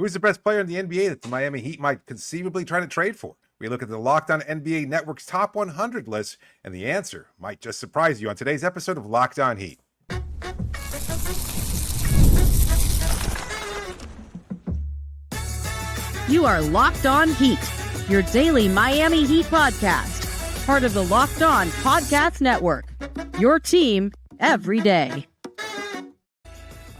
Who's the best player in the NBA that the Miami Heat might conceivably try to trade for? We look at the Locked On NBA Network's top 100 list, and the answer might just surprise you on today's episode of Locked On Heat. You are Locked On Heat, your daily Miami Heat podcast, part of the Locked On Podcast Network, your team every day.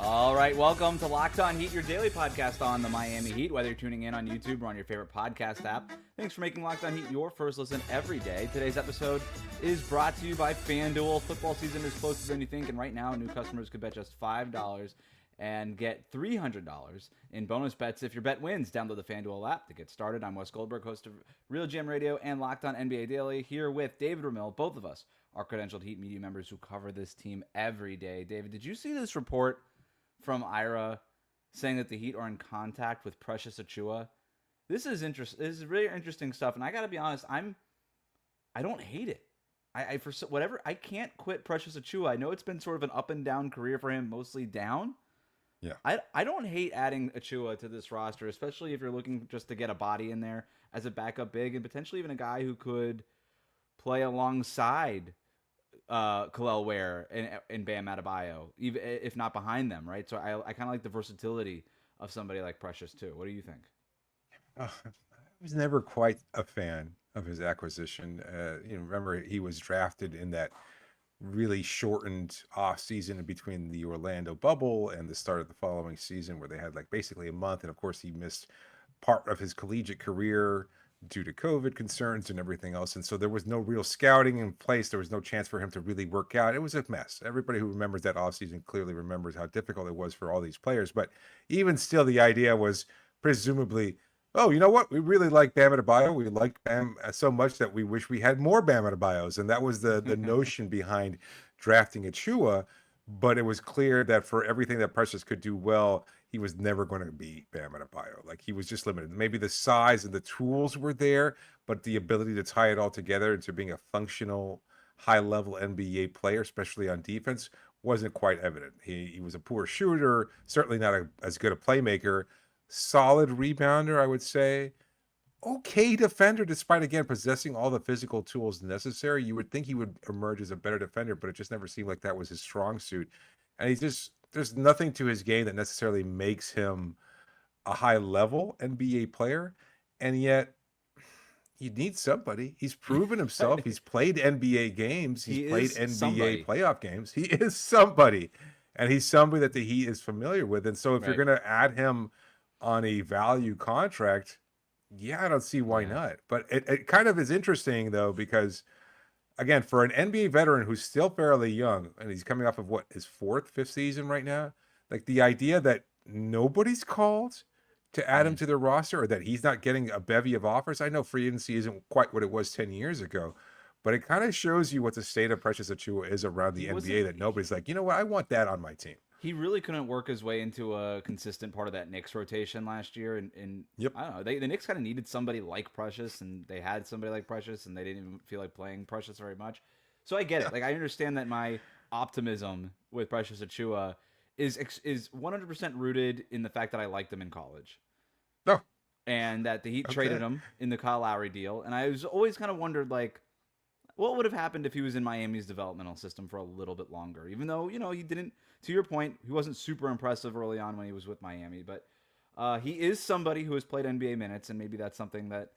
All right, welcome to Locked On Heat, your daily podcast on the Miami Heat. Whether you're tuning in on YouTube or on your favorite podcast app, thanks for making Locked On Heat your first listen every day. Today's episode is brought to you by FanDuel. Football season is closer than you think, and right now, new customers could bet just $5 and get $300 in bonus bets if your bet wins. Download the FanDuel app to get started. I'm Wes Goldberg, host of Real GM Radio and Locked On NBA Daily, here with David Ramil. Both of us are credentialed Heat media members who cover this team every day. David, did you see this report from Ira saying that the Heat are in contact with Precious Achiuwa? This is interesting. This is really interesting stuff, and I got to be honest, I don't hate it. I can't quit Precious Achiuwa. I know it's been sort of an up and down career for him, mostly down. Yeah. I don't hate adding Achiuwa to this roster, especially if you're looking just to get a body in there as a backup big and potentially even a guy who could play alongside Kel'el Ware and Bam Adebayo, even if not behind them, right? So I kind of like the versatility of somebody like Precious too. What do you think? I was never quite a fan of his acquisition. Remember, he was drafted in that really shortened off season in between the Orlando bubble and the start of the following season, where they had like basically a month, and of course he missed part of his collegiate career due to COVID concerns and everything else. And so there was no real scouting in place. There was no chance for him to really work out. It was a mess. Everybody who remembers that offseason clearly remembers how difficult it was for all these players. But even still, the idea was presumably, oh, you know what? We really like Bam Adebayo. We like Bam so much that we wish we had more Bam Adebayos. And that was the notion behind drafting Achiuwa. But it was clear that for everything that Precious could do well, he was never going to be Bam Adebayo. Like, he was just limited. Maybe the size and the tools were there, but the ability to tie it all together into being a functional, high-level NBA player, especially on defense, wasn't quite evident. He was a poor shooter, certainly not as good a playmaker, solid rebounder, I would say. Okay defender, despite, again, possessing all the physical tools necessary. You would think he would emerge as a better defender, but it just never seemed like that was his strong suit. And there's nothing to his game that necessarily makes him a high-level NBA player. And yet, he needs somebody. He's proven himself. He's played NBA games. He's played NBA playoff games. He is somebody. And he's somebody that the Heat is familiar with. And so if you're going to add him on a value contract, yeah, I don't see why not. But it kind of is interesting, though, because, again, for an NBA veteran who's still fairly young, and he's coming off of his fifth season right now, like the idea that nobody's called to add him to their roster, or that he's not getting a bevy of offers. I know free agency isn't quite what it was 10 years ago, but it kind of shows you what the state of Precious Achiuwa is around the NBA, that nobody's like, you know what, I want that on my team. He really couldn't work his way into a consistent part of that Knicks rotation last year. And Yep. I don't know, the Knicks kind of needed somebody like Precious, and they had somebody like Precious, and they didn't even feel like playing Precious very much. So I get it. Like, I understand that my optimism with Precious Achiuwa is 100% rooted in the fact that I liked him in college. No. And that the Heat traded him in the Kyle Lowry deal. And I was always kind of wondered, like, what would have happened if he was in Miami's developmental system for a little bit longer? Even though, he didn't, to your point, he wasn't super impressive early on when he was with Miami. But he is somebody who has played NBA minutes, and maybe that's something that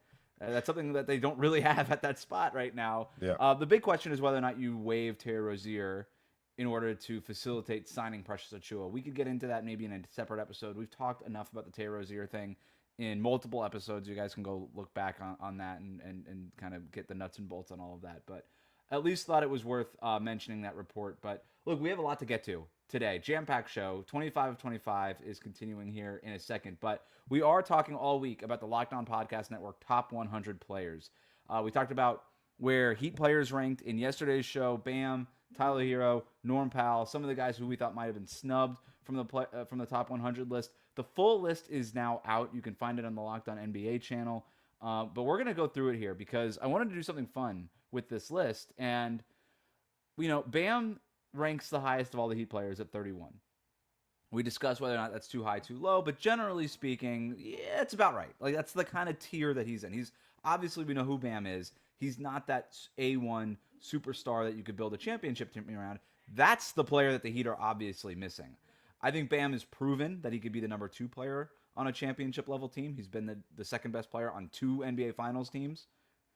they don't really have at that spot right now. Yeah. The big question is whether or not you waive Terry Rozier in order to facilitate signing Precious Achiuwa. We could get into that maybe in a separate episode. We've talked enough about the Terry Rozier thing in multiple episodes. You guys can go look back on that and kind of get the nuts and bolts on all of that. But at least thought it was worth mentioning that report. But look, we have a lot to get to today. Jam-packed show. 25 of 25 is continuing here in a second. But we are talking all week about the Locked On Podcast Network top 100 players. We talked about where Heat players ranked in yesterday's show. Bam, Tyler Hero, Norm Powell, some of the guys who we thought might have been snubbed from the top 100 list. The full list is now out. You can find it on the Locked On NBA channel. But we're going to go through it here because I wanted to do something fun with this list. And, Bam ranks the highest of all the Heat players at 31. We discussed whether or not that's too high, too low, but generally speaking, yeah, it's about right. Like, that's the kind of tier that he's in. He's obviously, we know who Bam is. He's not that A1 superstar that you could build a championship team around. That's the player that the Heat are obviously missing. I think Bam has proven that he could be the number 2 player on a championship level team. He's been the second best player on 2 NBA Finals teams.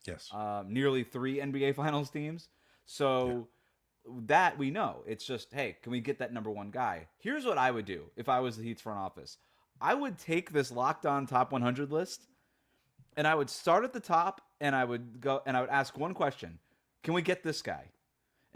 Yes. Nearly 3 NBA Finals teams. So that we know. It's just, hey, can we get that number 1 guy? Here's what I would do if I was the Heat's front office. I would take this locked on top 100 list, and I would start at the top, and I would go and I would ask one question: can we get this guy?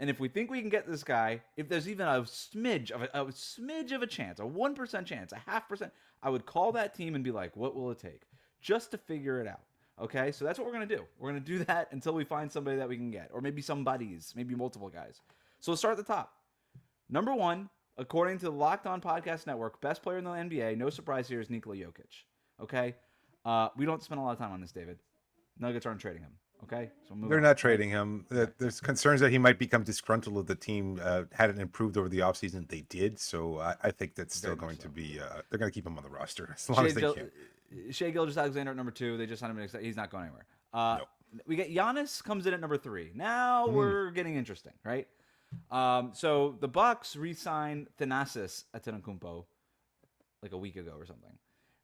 And if we think we can get this guy, if there's even a smidge of a chance, a 1% chance, a 0.5%, I would call that team and be like, what will it take? Just to figure it out. Okay, so that's what we're going to do. We're going to do that until we find somebody that we can get, or maybe some buddies, maybe multiple guys. So we'll start at the top. Number 1, according to the Locked On Podcast Network, best player in the NBA, no surprise here, is Nikola Jokic. Okay, we don't spend a lot of time on this, David. Nuggets aren't trading him. Okay, so they're not trading him. There's concerns that he might become disgruntled if the team hadn't improved over the offseason. They did, so I think that's still going to be. They're going to keep him on the roster as long as they can. Shai Gilgeous-Alexander at number 2. They just signed him. He's not going anywhere. Nope. We get Giannis comes in at number 3. Now we're getting interesting, right? So the Bucks re-signed Thanasis Antetokounmpo like a week ago or something.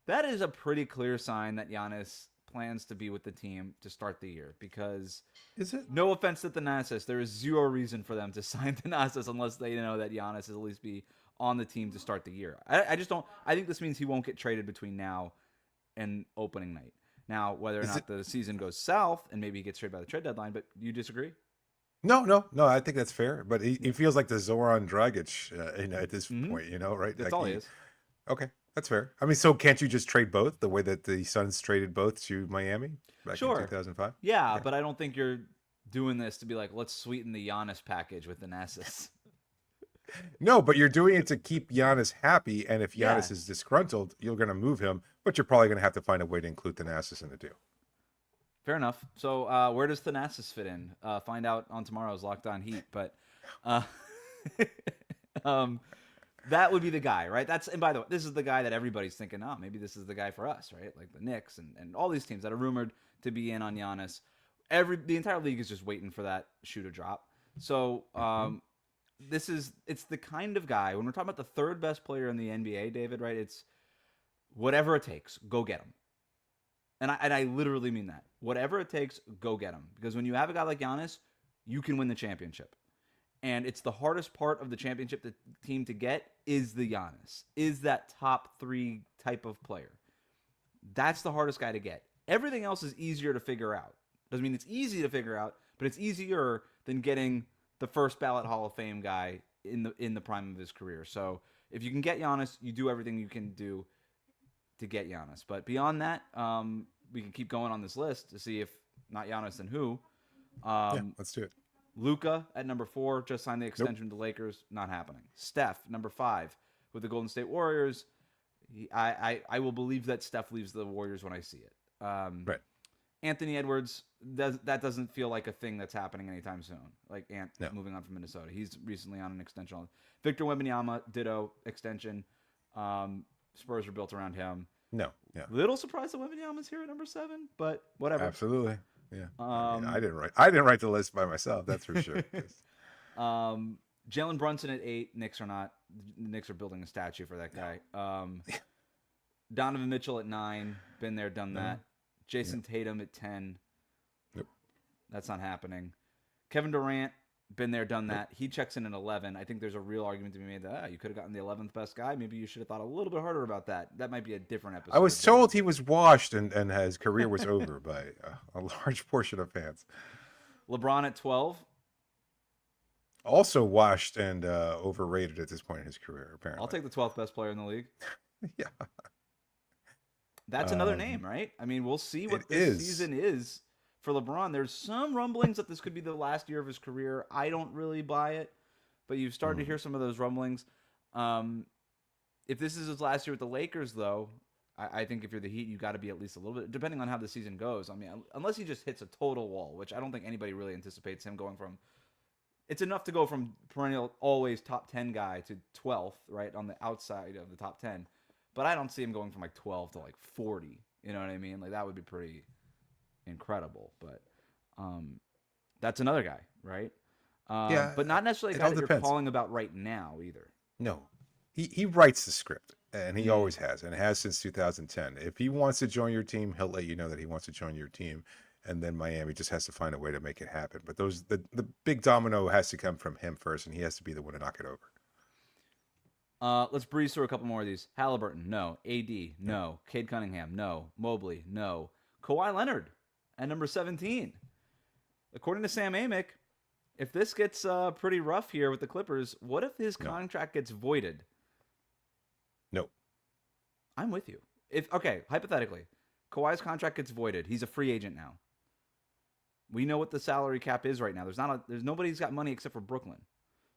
That is a pretty clear sign that Giannis plans to be with the team to start the year, because is it? No offense to Thanasis, there is zero reason for them to sign Thanasis unless they know that Giannis is at least be on the team to start the year. I just don't. I think this means he won't get traded between now and opening night. Now, whether or not the season goes south and maybe he gets traded by the trade deadline, but you disagree? No. I think that's fair. But he feels like the Zoran Dragic at this point, right? That's like all he is. Okay, that's fair. I mean, so can't you just trade both the way that the Suns traded both to Miami back in 2005? Yeah, but I don't think you're doing this to be like, let's sweeten the Giannis package with Thanasis. No, but you're doing it to keep Giannis happy, and if Giannis is disgruntled, you're going to move him, but you're probably going to have to find a way to include Thanasis in the deal. Fair enough. So where does Thanasis fit in? Find out on tomorrow's Locked On Heat, but that would be the guy, right? And by the way, this is the guy that everybody's thinking, oh, maybe this is the guy for us, right? Like the Knicks and all these teams that are rumored to be in on Giannis. The entire league is just waiting for that shoe to drop. So it's the kind of guy, when we're talking about the third best player in the NBA, David, right? It's whatever it takes, go get him. And I literally mean that. Whatever it takes, go get him. Because when you have a guy like Giannis, you can win the championship. And it's the hardest part of the championship team to get is the Giannis, is that top 3 type of player. That's the hardest guy to get. Everything else is easier to figure out. Doesn't mean it's easy to figure out, but it's easier than getting the first ballot Hall of Fame guy in the prime of his career. So if you can get Giannis, you do everything you can do to get Giannis. But beyond that, we can keep going on this list to see if not Giannis, then who. Let's do it. Luka at number 4 just signed the extension to the Lakers. Not happening. Steph, number 5, with the Golden State Warriors. I will believe that Steph leaves the Warriors when I see it. Right. Anthony Edwards, that doesn't feel like a thing that's happening anytime soon. Like moving on from Minnesota. He's recently on an extension. Victor Wembanyama, ditto extension. Spurs are built around him. No. Yeah. Little surprised that Wembanyama's here at number 7, but whatever. Absolutely. Yeah. I didn't write the list by myself, that's for sure. Jalen Brunson at 8. Knicks are building a statue for that guy. Donovan Mitchell at 9. Been there, done that. Jason Tatum at 10. Yep. That's not happening. Kevin Durant, been there, done that. He checks in at 11. I think there's a real argument to be made that you could have gotten the 11th best guy. Maybe you should have thought a little bit harder about that. That might be a different episode. I was told he was washed and his career was over by a large portion of fans. LeBron at 12. Also washed and overrated at this point in his career, apparently. I'll take the 12th best player in the league. Yeah. That's another name, right? I mean, we'll see what this season is for LeBron. There's some rumblings that this could be the last year of his career. I don't really buy it, but you've started to hear some of those rumblings. If this is his last year with the Lakers, though, I think if you're the Heat, you got to be at least a little bit, depending on how the season goes. I mean, unless he just hits a total wall, which I don't think anybody really anticipates him going from it's enough to go from perennial always top 10 guy to 12th, right, on the outside of the top 10. But I don't see him going from like 12 to like 40. You know what I mean? Like that would be pretty incredible. But that's another guy, right? Yeah, but not necessarily a it guy all that you're depends. calling about right now either. No, he writes the script, and he always has, and has since 2010. If he wants to join your team, he'll let you know that he wants to join your team, and then Miami just has to find a way to make it happen. But the big domino has to come from him first, and he has to be the one to knock it over. Let's breeze through a couple more of these. Halliburton, no. AD, no. Cade Cunningham, no. Mobley, no. Kawhi Leonard at number 17. According to Sam Amick, if this gets pretty rough here with the Clippers, what if his contract gets voided? No. I'm with you. Okay, hypothetically, Kawhi's contract gets voided. He's a free agent now. We know what the salary cap is right now. There's nobody's got money except for Brooklyn.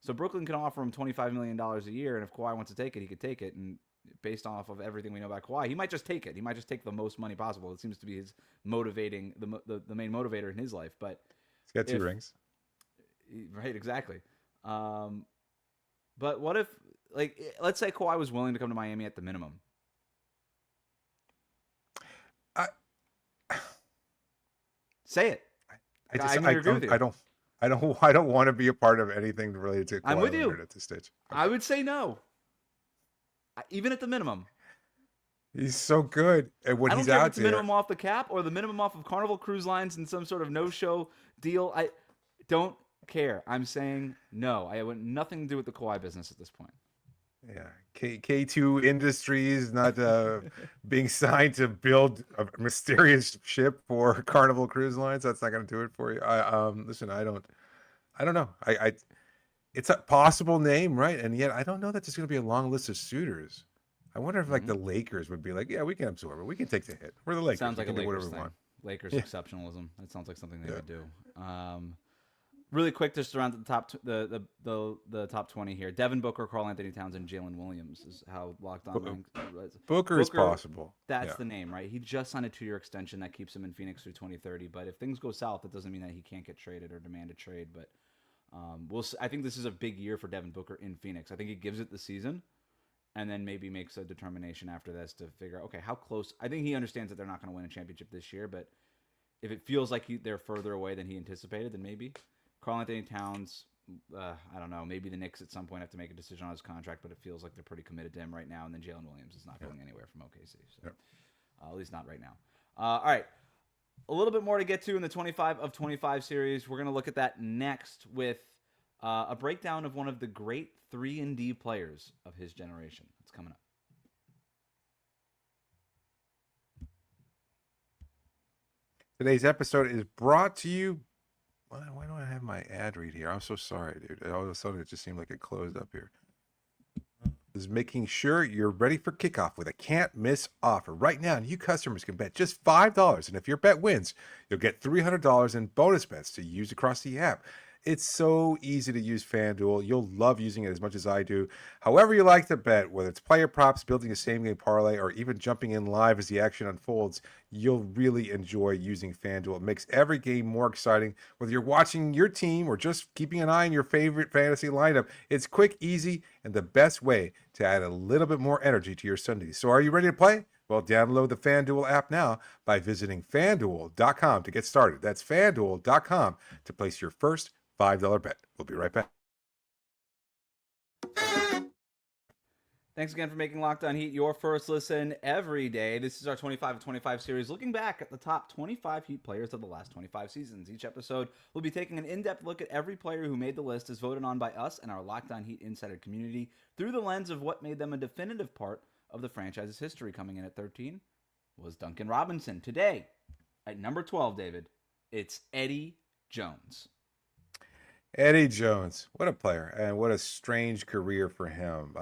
So Brooklyn can offer him $25 million a year, and if Kawhi wants to take it, he could take it. And based off of everything we know about Kawhi, he might just take it. He might just take the most money possible. It seems to be his motivating, the main motivator in his life. But He's got 2 rings. Right, exactly. But what if, like, let's say Kawhi was willing to come to Miami at the minimum? Say it. I don't want to be a part of anything related to Kawhi I'm with you Leonard at this stage. I would say no. Even at the minimum. He's so good. And when I don't he's care if out it's the there, minimum off the cap or the minimum off of Carnival Cruise Lines and some sort of no-show deal. I don't care. I'm saying no. I want nothing to do with the Kawhi business at this point. yeah, K2 Industries not being signed to build a mysterious ship for Carnival Cruise Lines. That's not going to do it for you. Listen, I don't know. It's a possible name, right? And yet I don't know that there's going to be a long list of suitors. I wonder if like the Lakers would be like, yeah, we can absorb it. We can take the hit. We're the Lakers. Sounds like we a can do Lakers whatever we thing. want. Lakers exceptionalism. That sounds like something they would do. Really quick, just around the top, the top 20 here. Devin Booker, Karl Anthony Towns, and Jalen Williams is how locked on. Booker is possible. That's the name, right? He just signed a 2-year extension that keeps him in Phoenix through 2030. But if things go south, that doesn't mean that he can't get traded or demand a trade. But we'll see. I think this is a big year for Devin Booker in Phoenix. I think he gives it the season, and then maybe makes a determination after this to figure out, okay, how close. I think he understands that they're not going to win a championship this year, but if it feels like they're further away than he anticipated, then maybe. Karl Anthony Towns, I don't know. Maybe the Knicks at some point have to make a decision on his contract, but it feels like they're pretty committed to him right now. And then Jalen Williams is not going anywhere from OKC, so at least not right now. All right, a little bit more to get to in the 25 of 25 series. We're going to look at that next with a breakdown of one of the great 3-and-D players of his generation. It's coming up. Today's episode is brought to you. Why don't I have my ad read here? I'm so sorry, dude. All of a sudden, it just seemed like it closed up here. Is making sure you're ready for kickoff with a can't-miss offer. Right now, new customers can bet just $5, and if your bet wins, you'll get $300 in bonus bets to use across the app. It's so easy to use FanDuel. You'll love using it as much as I do. However you like to bet, whether it's player props, building a same-game parlay, or even jumping in live as the action unfolds, you'll really enjoy using FanDuel. It makes every game more exciting. Whether you're watching your team or just keeping an eye on your favorite fantasy lineup, it's quick, easy, and the best way to add a little bit more energy to your Sundays. So are you ready to play? Well, download the FanDuel app now by visiting FanDuel.com to get started. That's FanDuel.com to place your first $5 bet. We'll be right back. Thanks again for making Locked On Heat your first listen every day. This is our 25 of 25 series, looking back at the top 25 Heat players of the last 25 seasons. Each episode, we'll be taking an in-depth look at every player who made the list as voted on by us and our Locked On Heat Insider community through the lens of what made them a definitive part of the franchise's history. Coming in at 13 was Duncan Robinson. Today, at number 12, David, it's Eddie Jones. Eddie Jones, what a player, and what a strange career for him.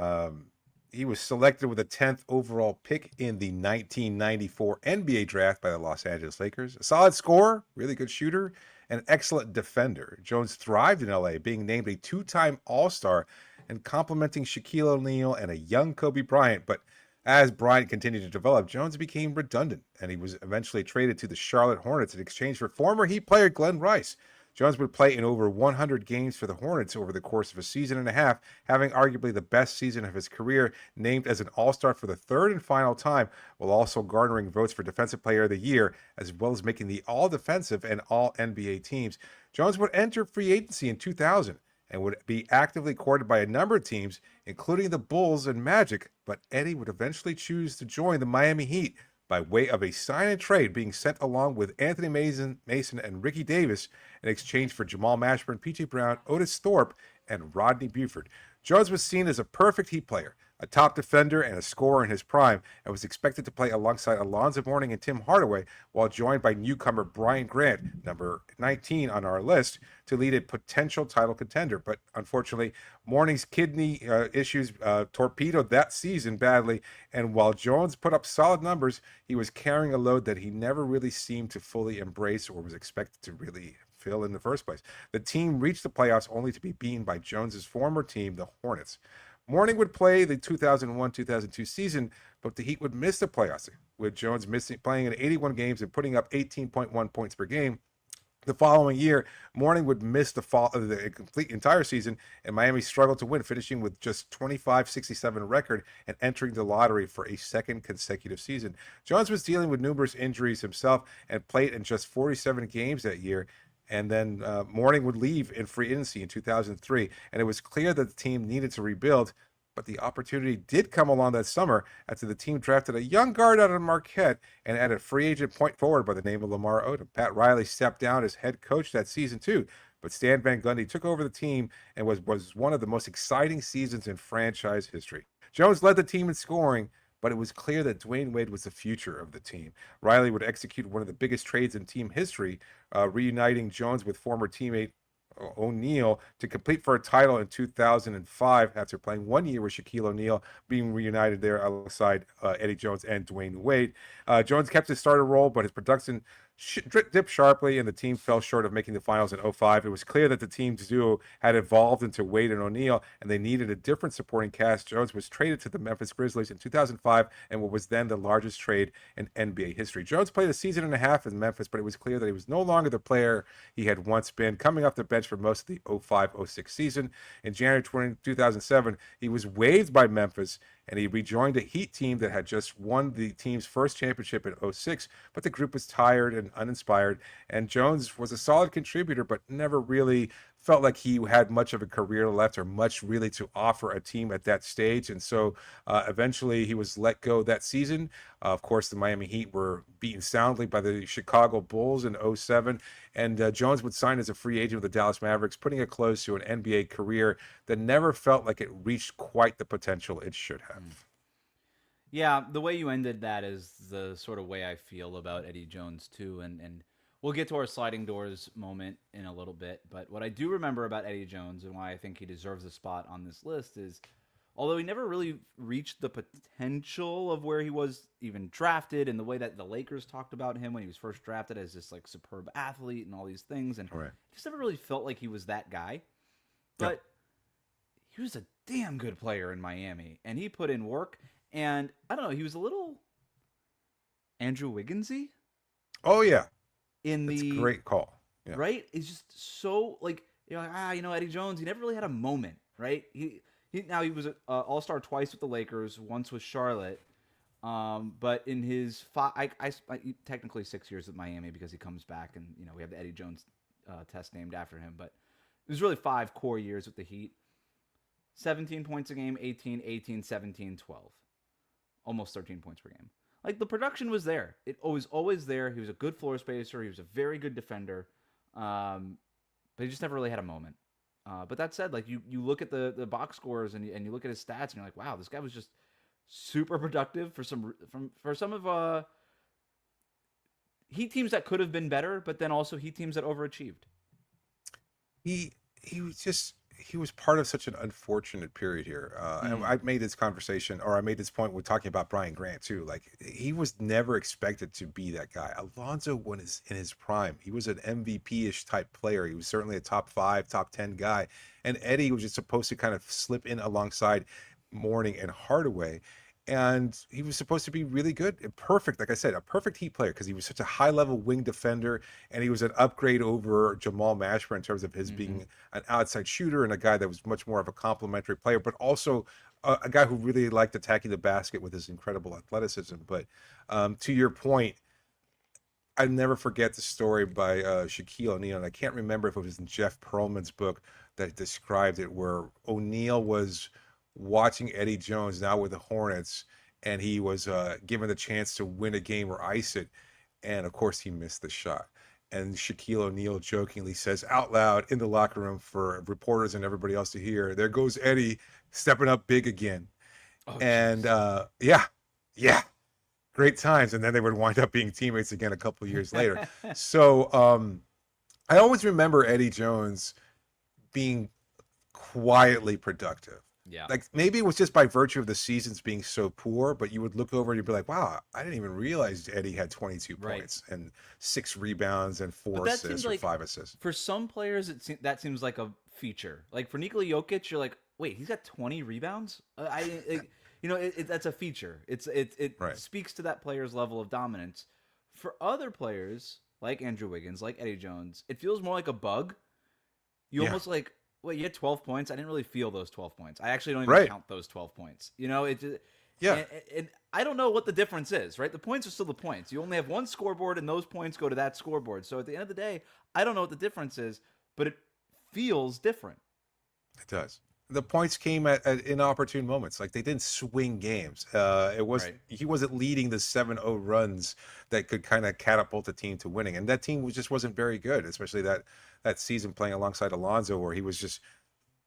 He was selected with the 10th overall pick in the 1994 NBA draft by the Los Angeles Lakers. A solid scorer, really good shooter, and an excellent defender. Jones thrived in LA, being named a 2-time All-Star and complimenting Shaquille O'Neal and a young Kobe Bryant. But as Bryant continued to develop, Jones became redundant, and he was eventually traded to the Charlotte Hornets in exchange for former Heat player Glenn Rice. Jones would play in over 100 games for the Hornets over the course of a season and a half, having arguably the best season of his career, named as an All-Star for the third and final time, while also garnering votes for Defensive Player of the Year, as well as making the All-Defensive and All-NBA teams. Jones would enter free agency in 2000 and would be actively courted by a number of teams, including the Bulls and Magic, but Eddie would eventually choose to join the Miami Heat by way of a sign and trade being sent along with Anthony Mason and Ricky Davis in exchange for Jamal Mashburn, P.J. Brown, Otis Thorpe, and Rodney Buford. Jones was seen as a perfect Heat player, a top defender and a scorer in his prime, and was expected to play alongside Alonzo Mourning and Tim Hardaway, while joined by newcomer Brian Grant, number 19 on our list, to lead a potential title contender. But unfortunately, Mourning's kidney issues torpedoed that season badly, and while Jones put up solid numbers, he was carrying a load that he never really seemed to fully embrace or was expected to really fill in the first place. The team reached the playoffs only to be beaten by Jones's former team, the Hornets. Mourning would play the 2001-2002 season, but the Heat would miss the playoffs, with Jones playing in 81 games and putting up 18.1 points per game. The following year, Mourning would miss the complete entire season, and Miami struggled to win, finishing with just 25-67 record and entering the lottery for a second consecutive season. Jones was dealing with numerous injuries himself and played in just 47 games that year. And then Mourning would leave in free agency in 2003, and it was clear that the team needed to rebuild. But the opportunity did come along that summer after the team drafted a young guard out of Marquette and added free agent point forward by the name of Lamar Odom. Pat Riley stepped down as head coach that season too, but Stan Van Gundy took over the team and was one of the most exciting seasons in franchise history. Jones led the team in scoring, but it was clear that Dwayne Wade was the future of the team. Riley would execute one of the biggest trades in team history, reuniting Jones with former teammate O'Neal to compete for a title in 2005 after playing 1 year with Shaquille O'Neal, being reunited there alongside Eddie Jones and Dwayne Wade. Jones kept his starter role, but his production dipped sharply, and the team fell short of making the finals in 2005. It was clear that the team's duo had evolved into Wade and O'Neal, and they needed a different supporting cast. Jones was traded to the Memphis Grizzlies in 2005, and what was then the largest trade in NBA history. Jones played a season and a half in Memphis, but it was clear that he was no longer the player he had once been, coming off the bench for most of the 2005-06 season. In January 2007, he was waived by Memphis, and he rejoined a Heat team that had just won the team's first championship in 2006, but the group was tired and uninspired, and Jones was a solid contributor, but never really felt like he had much of a career left or much really to offer a team at that stage. And so eventually he was let go that season. Of course, the Miami Heat were beaten soundly by the Chicago Bulls in 2007, and Jones would sign as a free agent with the Dallas Mavericks, putting a close to an NBA career that never felt like it reached quite the potential it should have. Yeah, the way you ended that is the sort of way I feel about Eddie Jones too, and we'll get to our sliding doors moment in a little bit. But what I do remember about Eddie Jones and why I think he deserves a spot on this list is, although he never really reached the potential of where he was even drafted, and the way that the Lakers talked about him when he was first drafted as this like superb athlete and all these things, and Right. just never really felt like he was that guy. But he was a damn good player in Miami, and he put in work. And I don't know, he was a little Andrew Wigginsy. Oh, yeah. In That's the a great call. Yeah. Right? It's just so like, you're like, Eddie Jones, he never really had a moment, right? He was an all-star twice with the Lakers, once with Charlotte. But in his technically 6 years with Miami, because he comes back and, we have the Eddie Jones test named after him, but it was really 5 core years with the Heat. 17 points a game, 18, 18, 17, 12. Almost 13 points per game. Like, the production was there. It was always there. He was a good floor spacer. He was a very good defender. But he just never really had a moment. But that said, like, you look at the box scores and you look at his stats and you're like, wow, this guy was just super productive for some of Heat teams that could have been better, but then also Heat teams that overachieved. He was part of such an unfortunate period here. And I made this point with talking about Brian Grant too. Like, he was never expected to be that guy. Alonzo, when in his prime, he was an MVP-ish type player. He was certainly a top 5, top 10 guy. And Eddie was just supposed to kind of slip in alongside Mourning and Hardaway. and he was supposed to be really good, perfect. Like I said, a perfect Heat player because he was such a high-level wing defender, and he was an upgrade over Jamal Mashburn in terms of his being an outside shooter and a guy that was much more of a complementary player, but also a guy who really liked attacking the basket with his incredible athleticism. But to your point, I never forget the story by Shaquille O'Neal, and I can't remember if it was in Jeff Pearlman's book that described it, where O'Neal was watching Eddie Jones now with the Hornets, and he was given the chance to win a game or ice it, and of course he missed the shot. And Shaquille O'Neal jokingly says out loud in the locker room for reporters and everybody else to hear, "There goes Eddie stepping up big again." Oh, And yeah, great times. And then they would wind up being teammates again a couple of years later. So I always remember Eddie Jones being quietly productive. Yeah. Like maybe it was just by virtue of the seasons being so poor, but you would look over and you'd be like, wow, I didn't even realize Eddie had 22 points and 6 rebounds and 4 assists or 5 assists. For some players, that seems like a feature. Like for Nikola Jokic, you're like, wait, he's got 20 rebounds? That's a feature. It Right. speaks to that player's level of dominance. For other players, like Andrew Wiggins, like Eddie Jones, it feels more like a bug. You almost like, wait, you had 12 points? I didn't really feel those 12 points. I actually don't even count those 12 points. And I don't know what the difference is, right? The points are still the points. You only have one scoreboard, and those points go to that scoreboard. So at the end of the day, I don't know what the difference is, but it feels different. It does. The points came at inopportune moments. Like they didn't swing games. He wasn't leading the 7-0 runs that could kind of catapult the team to winning. And that team just wasn't very good, especially that season playing alongside Alonzo, where he was just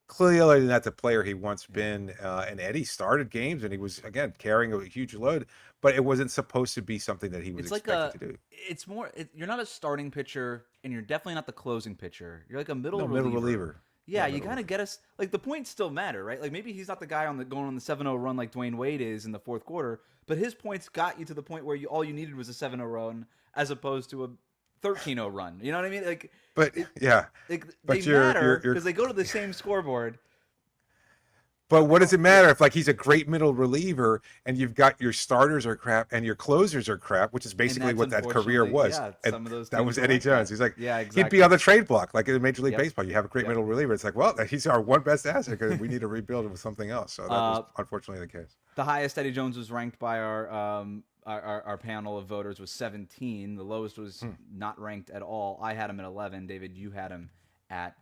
clearly not the player he once been. And Eddie started games, and he was again carrying a huge load, but it wasn't supposed to be something that he was expected to do. It's more. You're not a starting pitcher, and you're definitely not the closing pitcher. You're like a middle reliever. Yeah, you kind of get us. Like the points still matter, right? Like maybe he's not the guy going on the 7-0 run like Dwayne Wade is in the fourth quarter, but his points got you to the point where all you needed was a 7-0 run as opposed to a 13-0 run. You know what I mean? Like, they matter because they go to the same scoreboard. But what does it matter if like he's a great middle reliever and you've got your starters are crap and your closers are crap, which is basically what that career was. Yeah, and some of those that was Eddie Jones. He's like, yeah, exactly. He'd be on the trade block like in Major League Baseball. You have a great middle reliever. It's like, well, he's our one best asset because we need to rebuild it with something else. So that was unfortunately the case. The highest Eddie Jones was ranked by our panel of voters was 17. The lowest was not ranked at all. I had him at 11. David, you had him at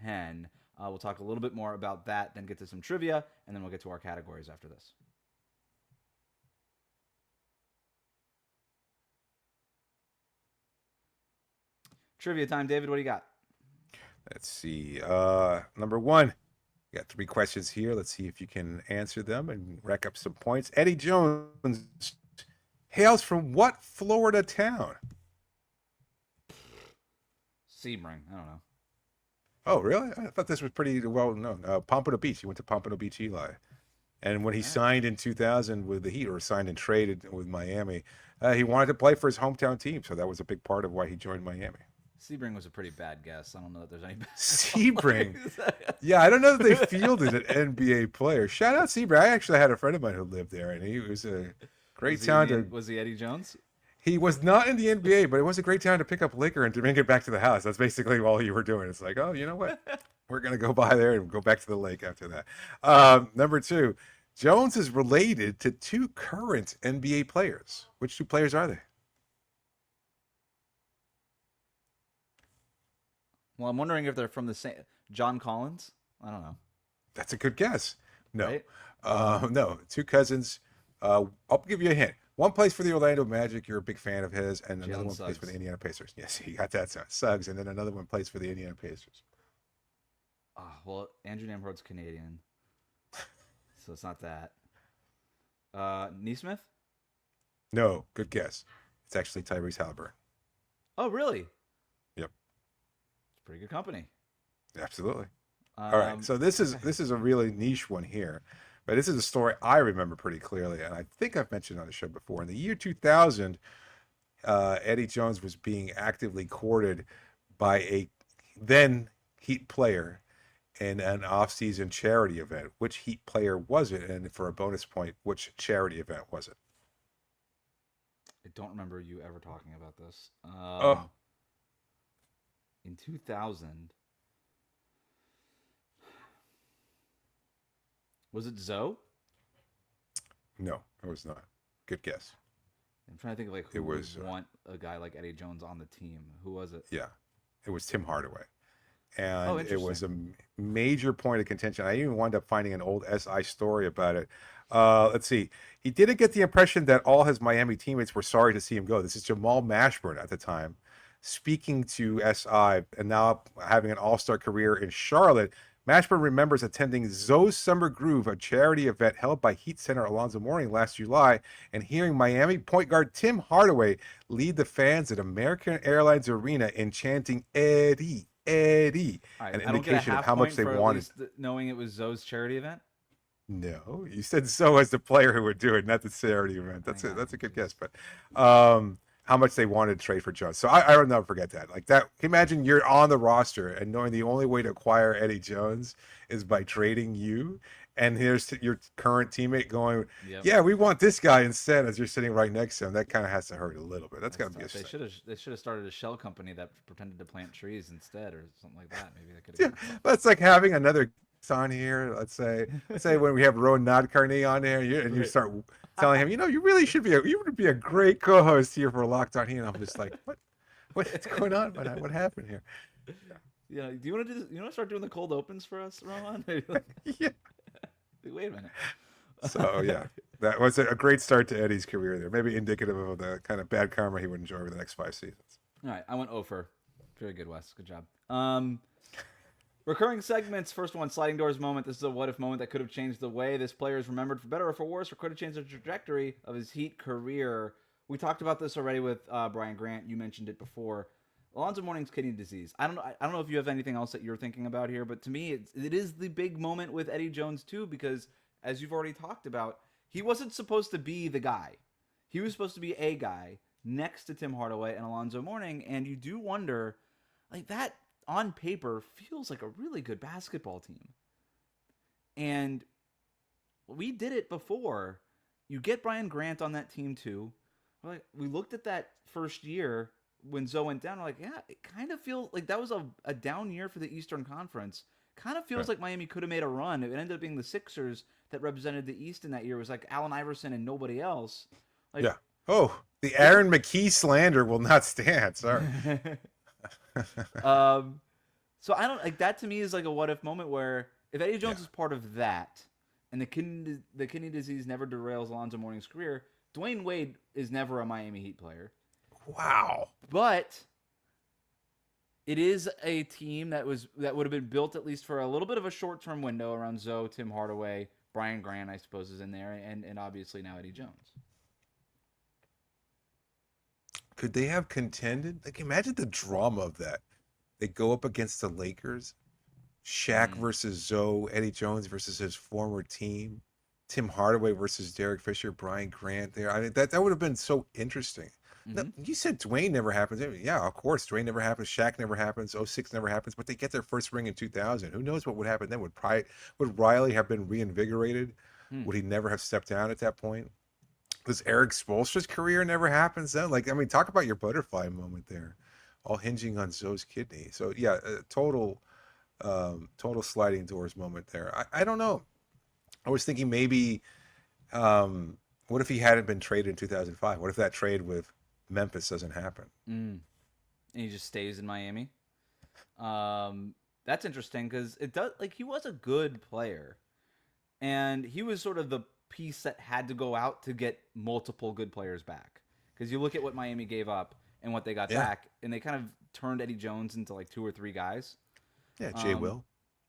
10. We'll talk a little bit more about that, then get to some trivia, and then we'll get to our categories after this. Trivia time, David. What do you got? Let's see. Number 1. We got 3 questions here. Let's see if you can answer them and rack up some points. Eddie Jones hails from what Florida town? Sebring. I don't know. Oh, really? I thought this was pretty well known. Pompano Beach. He went to Pompano Beach, Eli. And when he signed in 2000 with the Heat, or signed and traded with Miami, he wanted to play for his hometown team. So that was a big part of why he joined Miami. Sebring was a pretty bad guess. I don't know that there's any bad Sebring? Yeah, I don't know that they fielded an NBA player. Shout out Sebring. I actually had a friend of mine who lived there, and he was a great town. Was he Eddie Jones? He was not in the NBA, but it was a great time to pick up liquor and to bring it back to the house. That's basically all you were doing. It's like, oh, you know what? We're going to go by there and go back to the lake after that. Number 2, Jones is related to 2 current NBA players. Which 2 players are they? Well, I'm wondering if they're from the same. John Collins? I don't know. That's a good guess. No. Right? No. 2 cousins. I'll give you a hint. One plays for the Orlando Magic. You're a big fan of his. And another one plays for the Indiana Pacers. Yes, you got that. Suggs. And then another one plays for the Indiana Pacers. Well, Andrew Namrod's Canadian. So it's not that. Neesmith? No. Good guess. It's actually Tyrese Halliburton. Oh, really? Yep. It's pretty good company. Absolutely. All right. So this is a really niche one here. But this is a story I remember pretty clearly, and I think I've mentioned on the show before. In the year 2000, Eddie Jones was being actively courted by a then Heat player, in an off-season charity event. Which Heat player was it? And for a bonus point, which charity event was it? I don't remember you ever talking about this. Oh, In 2000, was it Zoe? no, it was not. Good guess. I'm trying to think of like It who was, would want a guy like Eddie Jones on the team. Who was it? yeah, it was Tim Hardaway. Oh, And it was a interesting. major point of contention. I even wound up finding an old SI story about it. Let's see. He didn't get the impression that all his Miami teammates were sorry to see him go. This is Jamal Mashburn at the time, speaking to SI and now having an all-star career in Charlotte. Mashburn remembers attending Zoe's Summer Groove, a charity event held by Heat center Alonzo Mourning last July, and hearing Miami point guard Tim Hardaway lead the fans at American Airlines Arena in chanting Eddie, Eddie, All right, an I don't get a indication of half how much point they for at wanted. least knowing it was Zoe's charity event. No, you said so as the player who would do it, not the charity event. That's Hang it. on, That's a good jeez. guess, but how much they wanted to trade for Jones. So I will never forget that. Like that. Imagine you're on the roster and knowing the only way to acquire Eddie Jones is by trading you, and here's your current teammate going, Yep, "Yeah, we want this guy instead." As you're sitting right next to him, that kind of has to hurt a little bit. That's that's got to be a tough. They shame. should have started a shell company that pretended to plant trees instead, or something like that. Maybe that could Yeah, have been fun. that's like having another guest on here. Let's say when we have Rowan Nadkarni on there, and you Right. start telling him, you really should be you would be a great co-host here for Locked On Heat. And I'm just like, what's going on? What happened here? Yeah. Do you want to do this? You want to start doing the cold opens for us, Roman? Maybe like, Yeah. wait a minute. So yeah, that was a great start to Eddie's career there. Maybe indicative of the kind of bad karma he would enjoy over the next 5 seasons. All right, I went over. Very good, Wes. Good job. Recurring segments. First one, sliding doors moment. This is a what if moment that could have changed the way this player is remembered for better or for worse, or could have changed the trajectory of his Heat career. We talked about this already with Brian Grant. You mentioned it before. Alonzo Mourning's kidney disease. I don't know. I don't know if you have anything else that you're thinking about here, but to me, it is the big moment with Eddie Jones too, because as you've already talked about, he wasn't supposed to be the guy. He was supposed to be a guy next to Tim Hardaway and Alonzo Mourning, and you do wonder, like that on paper feels like a really good basketball team. And we did it before. You get Brian Grant on that team too. We looked at that first year when Zoe went down. We're like, yeah, it kind of feels like that was a down year for the Eastern Conference. Kind of feels Right. like Miami could have made a run. It ended up being the Sixers that represented the East in that year. It was like Allen Iverson and nobody else. Like, Yeah. Oh, the Aaron McKee slander will not stand. Sorry. So I don't like that. To me is like a what if moment where if Eddie Jones Yeah. is part of that, and the kidney disease never derails Alonzo Mourning's career, Dwayne Wade is never a Miami Heat player. Wow. But it is a team that would have been built at least for a little bit of a short term window around Zoe, Tim Hardaway, Brian Grant, I suppose, is in there, and obviously now Eddie Jones. Could they have contended? Like, imagine the drama of that. They go up against the Lakers, Shaq versus Zoe, Eddie Jones versus his former team, Tim Hardaway versus Derek Fisher, Brian Grant there. I mean, that would have been so interesting. No, you said Dwayne never happens. Yeah, of course, Dwayne never happens. Shaq never happens. '06 never happens. But they get their first ring in 2000. Who knows what would happen then? Would Riley have been reinvigorated? Would he never have stepped down at that point? Does Eric Spoelstra's career never happens then? Like, I mean, talk about your butterfly moment there, all hinging on Zoe's kidney. So yeah, total sliding doors moment there. I don't know. I was thinking maybe, what if he hadn't been traded in 2005? What if that trade with Memphis doesn't happen? And he just stays in Miami. That's interesting because it does. Like he was a good player, and he was sort of the piece that had to go out to get multiple good players back. Because you look at what Miami gave up and what they got back, and they kind of turned Eddie Jones into like 2 or 3 guys. Yeah, Jay Will.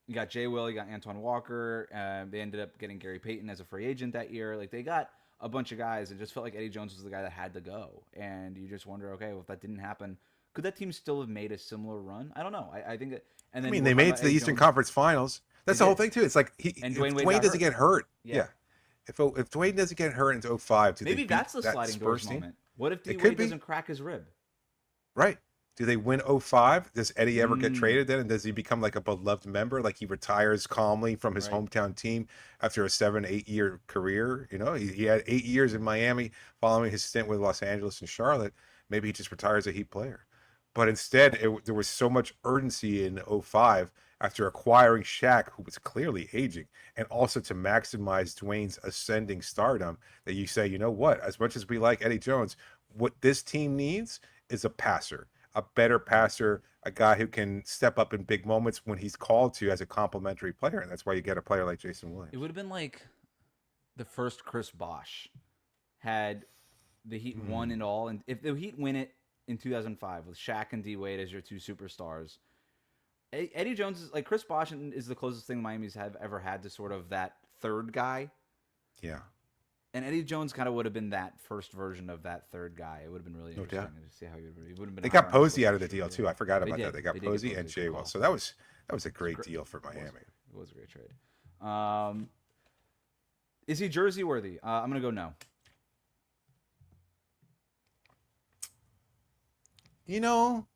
You got Jay Will, you got Antoine Walker. They ended up getting Gary Payton as a free agent that year. Like they got a bunch of guys. It just felt like Eddie Jones was the guy that had to go. And you just wonder, okay, well, if that didn't happen, could that team still have made a similar run? I don't know. I think that. And then I mean, they made it to the Eastern Conference Finals. That's the whole thing too. It's like if Dwayne doesn't get hurt. Yeah. If Dwayne doesn't get hurt in 05, maybe that's the sliding doors moment. What if D Wade doesn't crack his rib? Right. Do they win 05? Does Eddie ever get traded then? And does he become like a beloved member? Like he retires calmly from his hometown team after a 7-8 year career? You know, he had 8 years in Miami following his stint with Los Angeles and Charlotte. Maybe he just retires a Heat player. But instead, there was so much urgency in 05 after acquiring Shaq, who was clearly aging, and also to maximize Dwayne's ascending stardom, that you say, you know what, as much as we like Eddie Jones, what this team needs is a passer, a better passer, a guy who can step up in big moments when he's called to as a complementary player. And that's why you get a player like Jason Williams. It would have been like the first Chris Bosh had the Heat won it all. And if the Heat win it in 2005 with Shaq and D-Wade as your two superstars, Eddie Jones is like Chris Bosh is the closest thing the Miami's have ever had to sort of that third guy. Yeah. And Eddie Jones kind of would have been that first version of that third guy. It would have been really interesting to see how he would have been. They got Posey out of the deal too. I forgot about that. They got Posey get and J-Will. So that was a great deal for Miami. It was a great trade. Is he jersey worthy? I'm gonna go no. You know,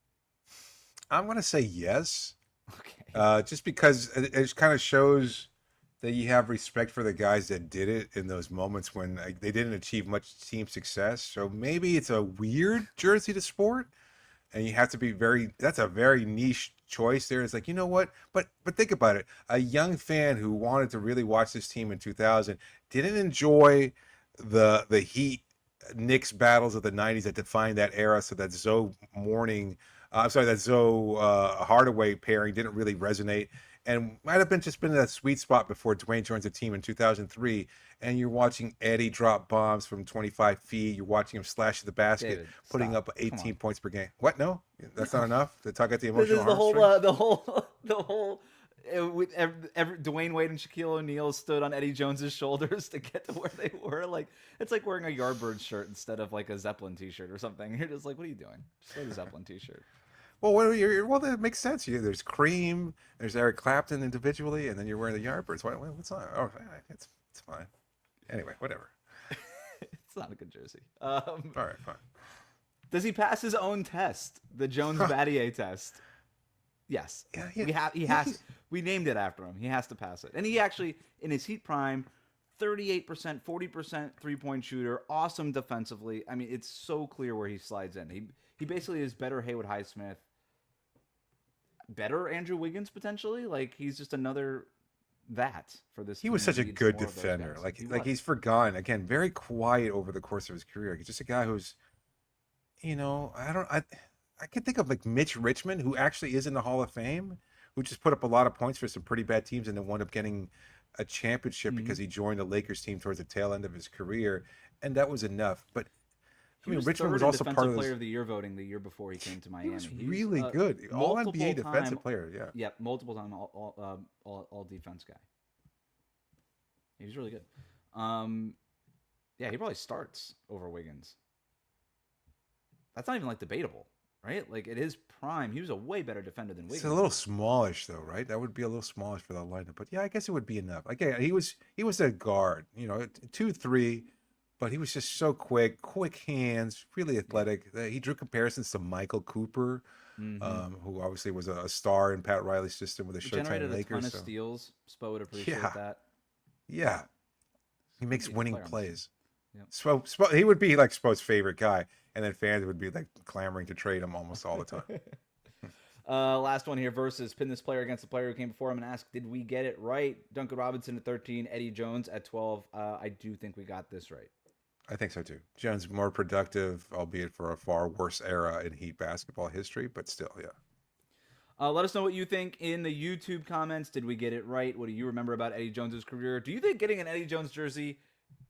I'm going to say yes. Okay. Just because it kind of shows that you have respect for the guys that did it in those moments when they didn't achieve much team success. So maybe it's a weird jersey to sport, and you have to be that's a very niche choice there. It's like, you know what? But think about it. A young fan who wanted to really watch this team in 2000 didn't enjoy the Heat Knicks battles of the 90s that defined that era, so that Zoe Hardaway pairing didn't really resonate, and might have just been that sweet spot before Dwayne joins the team in 2003, and you're watching Eddie drop bombs from 25 feet, you're watching him slash the basket, David, putting up 18 points per game. What? No? That's not enough to tug at the This emotional is the heartstrings? whole with Dwayne Wade and Shaquille O'Neal stood on Eddie Jones's shoulders to get to where they were. Like, it's like wearing a Yardbirds shirt instead of like a Zeppelin t-shirt or something. You're just like, what are you doing? Just wear the Zeppelin t-shirt. Well, that makes sense. There's Cream, there's Eric Clapton individually, and then you're wearing the Yardbirds. What's on? Oh, it's fine. Anyway, whatever. It's not a good jersey. All right, fine. Does he pass his own test, the Jones-Battier test? Yes. Yeah, He has. We named it after him. He has to pass it. And he actually, in his Heat prime, 38%, 40% three-point shooter, awesome defensively. I mean, it's so clear where he slides in. He basically is better Haywood Highsmith, better Andrew Wiggins potentially. Like, he's just another that for this. He was such a good defender. He's forgotten. Again, very quiet over the course of his career. He's just a guy who's, I can think of like Mitch Richmond, who actually is in the Hall of Fame, who just put up a lot of points for some pretty bad teams and then wound up getting a championship because he joined the Lakers team towards the tail end of his career, and that was enough. But Richmond was also part of Player of the Year voting the year before he came to Miami. He was really good, all NBA defensive player. Yeah. Yep, multiple time all defense guy. He was really good. Yeah, he probably starts over Wiggins. That's not even like debatable. Right? Like, at his prime, he was a way better defender than Wiggins. It's a little smallish, though, right? That would be a little smallish for that lineup. But yeah, I guess it would be enough. Again, he was a guard, 2-3, but he was just so quick hands, really athletic. He drew comparisons to Michael Cooper, who obviously was a star in Pat Riley's system with the Showtime generated Lakers. A ton of steals. Spo would appreciate that. Yeah, he makes winning plays. Yep. He would be like Spo's favorite guy, and then fans would be like clamoring to trade him almost all the time. Last one here, versus pin this player against the player who came before him and ask, did we get it right? Duncan Robinson at 13, Eddie Jones at 12. I do think we got this right. I think so too. Jones more productive, albeit for a far worse era in Heat basketball history, but still, yeah. Let us know what you think in the YouTube comments. Did we get it right? What do you remember about Eddie Jones's career? Do you think getting an Eddie Jones jersey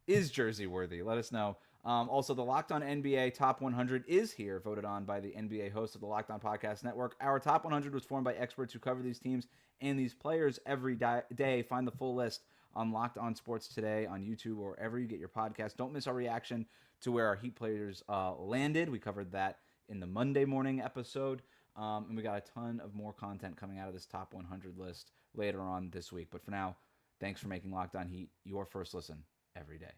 is jersey worthy? Let us know. Also, the Locked On NBA Top 100 is here, voted on by the NBA host of the Locked On Podcast Network. Our Top 100 was formed by experts who cover these teams and these players every day. Find the full list on Locked On Sports Today on YouTube or wherever you get your podcast. Don't miss our reaction to where our Heat players landed. We covered that in the Monday morning episode. And we got a ton of more content coming out of this Top 100 list later on this week. But for now, thanks for making Locked On Heat your first listen every day.